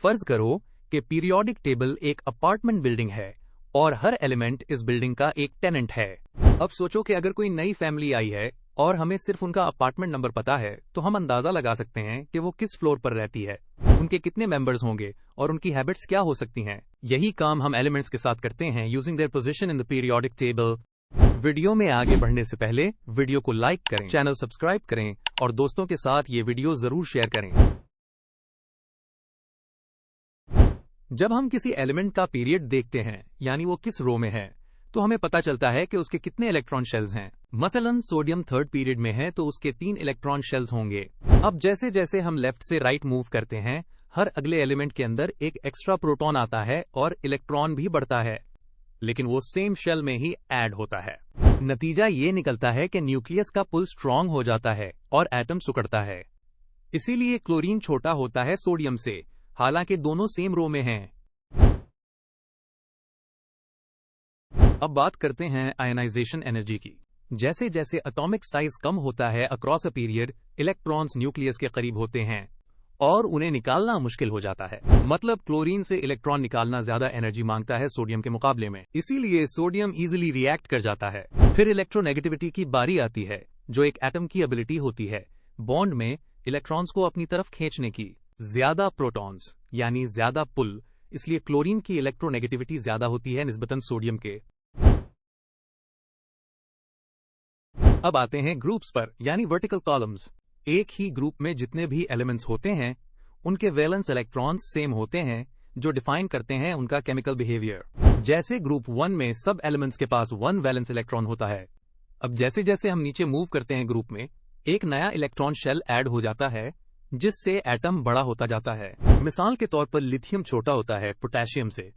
फर्ज करो कि पीरियोडिक टेबल एक अपार्टमेंट बिल्डिंग है और हर एलिमेंट इस बिल्डिंग का एक टेनेंट है। अब सोचो कि अगर कोई नई फैमिली आई है और हमें सिर्फ उनका अपार्टमेंट नंबर पता है, तो हम अंदाजा लगा सकते हैं कि वो किस फ्लोर पर रहती है, उनके कितने मेंबर्स होंगे और उनकी हैबिट्स क्या हो सकती हैं। यही काम हम एलिमेंट्स के साथ करते हैं using their position in the periodic table. Video में आगे बढ़ने से पहले वीडियो को लाइक करें, चैनल सब्सक्राइब करें और दोस्तों के साथ ये वीडियो जरूर शेयर करें। जब हम किसी एलिमेंट का पीरियड देखते हैं, यानी वो किस रो में है, तो हमें पता चलता है कि उसके कितने इलेक्ट्रॉन शेल्स हैं। मसलन सोडियम थर्ड पीरियड में है तो उसके 3 इलेक्ट्रॉन शेल्स होंगे। अब जैसे जैसे हम लेफ्ट से राइट मूव करते हैं, हर अगले एलिमेंट के अंदर एक एक्स्ट्रा प्रोटॉन आता है और इलेक्ट्रॉन भी बढ़ता है, लेकिन वो सेम शेल में ही ऐड होता है। नतीजा ये निकलता है कि न्यूक्लियस का पुल स्ट्रांग हो जाता है और एटम सिकुड़ता है। इसीलिए क्लोरीन छोटा होता है सोडियम से, हालांकि दोनों सेम रो में हैं। अब बात करते हैं आयनाइजेशन एनर्जी की। जैसे जैसे एटॉमिक साइज कम होता है across a period, electrons nucleus के करीब होते हैं और उन्हें निकालना मुश्किल हो जाता है। मतलब क्लोरीन से इलेक्ट्रॉन निकालना ज्यादा एनर्जी मांगता है सोडियम के मुकाबले में, इसीलिए सोडियम इजीली रिएक्ट कर जाता है। फिर इलेक्ट्रोनेगेटिविटी की बारी आती है, जो एक एटम की एबिलिटी होती है बॉन्ड में इलेक्ट्रॉन्स को अपनी तरफ खींचने की। ज्यादा प्रोटॉन्स यानी ज्यादा पुल, इसलिए क्लोरीन की इलेक्ट्रोनेगेटिविटी ज्यादा होती है निस्बतन सोडियम के। अब आते हैं ग्रुप्स पर, यानी वर्टिकल कॉलम्स। एक ही ग्रुप में जितने भी एलिमेंट्स होते हैं, उनके वैलेंस इलेक्ट्रॉन्स सेम होते हैं, जो डिफाइन करते हैं उनका केमिकल बिहेवियर। जैसे ग्रुप 1 में सब एलिमेंट्स के पास 1 वैलेंस इलेक्ट्रॉन होता है। अब जैसे जैसे हम नीचे मूव करते हैं ग्रुप में, एक नया इलेक्ट्रॉन शेल ऐड हो जाता है, जिससे एटम बड़ा होता जाता है। मिसाल के तौर पर लिथियम छोटा होता है पोटेशियम से।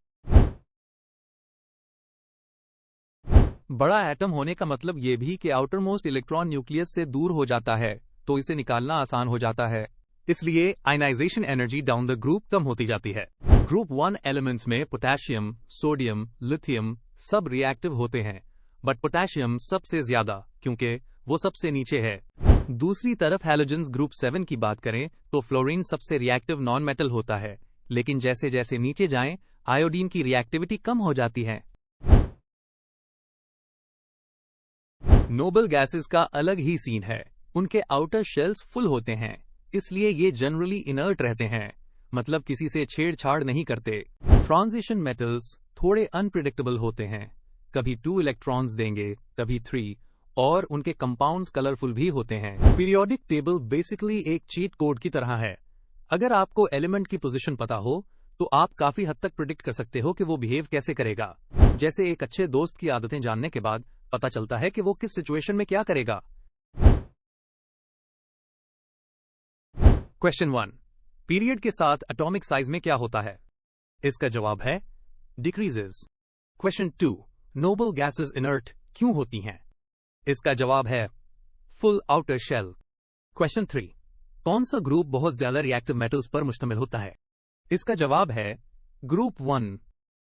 बड़ा एटम होने का मतलब यह भी कि आउटर मोस्ट इलेक्ट्रॉन न्यूक्लियस से दूर हो जाता है, तो इसे निकालना आसान हो जाता है। इसलिए ionization energy down the group कम होती जाती है। ग्रुप 1 एलिमेंट्स में पोटेशियम, सोडियम, लिथियम सब रिएक्टिव होते हैं, बट पोटेशियम सबसे ज्यादा, क्योंकि वो सबसे नीचे है। दूसरी तरफ हैलोजेंस ग्रुप 7 की बात करें तो फ्लोरीन सबसे रिएक्टिव नॉन मेटल होता है, लेकिन जैसे जैसे नीचे जाएं, आयोडीन की रिएक्टिविटी कम हो जाती है। नोबल गैसेस का अलग ही सीन है। उनके आउटर शेल्स फुल होते हैं, इसलिए ये जनरली इनर्ट रहते हैं, मतलब किसी से छेड़छाड़ नहीं करते। ट्रांजिशन मेटल्स थोड़े अनप्रिडिक्टेबल होते हैं, कभी 2 इलेक्ट्रॉन्स देंगे, कभी 3, और उनके कंपाउंड्स कलरफुल भी होते हैं। पीरियोडिक टेबल बेसिकली एक चीट कोड की तरह है। अगर आपको एलिमेंट की पोजीशन पता हो, तो आप काफी हद तक प्रिडिक्ट कर सकते हो कि वो बिहेव कैसे करेगा। जैसे एक अच्छे दोस्त की आदतें जानने के बाद पता चलता है कि वो किस सिचुएशन में क्या करेगा। क्वेश्चन 1, पीरियड के साथ एटॉमिक साइज में क्या होता है? इसका जवाब है decreases. Question 2, noble gases inert क्यों होती हैं? इसका जवाब है फुल आउटर शेल। क्वेश्चन 3, कौन सा ग्रुप बहुत ज्यादा रिएक्टिव मेटल्स पर मुश्तमिल होता है? इसका जवाब है ग्रुप 1,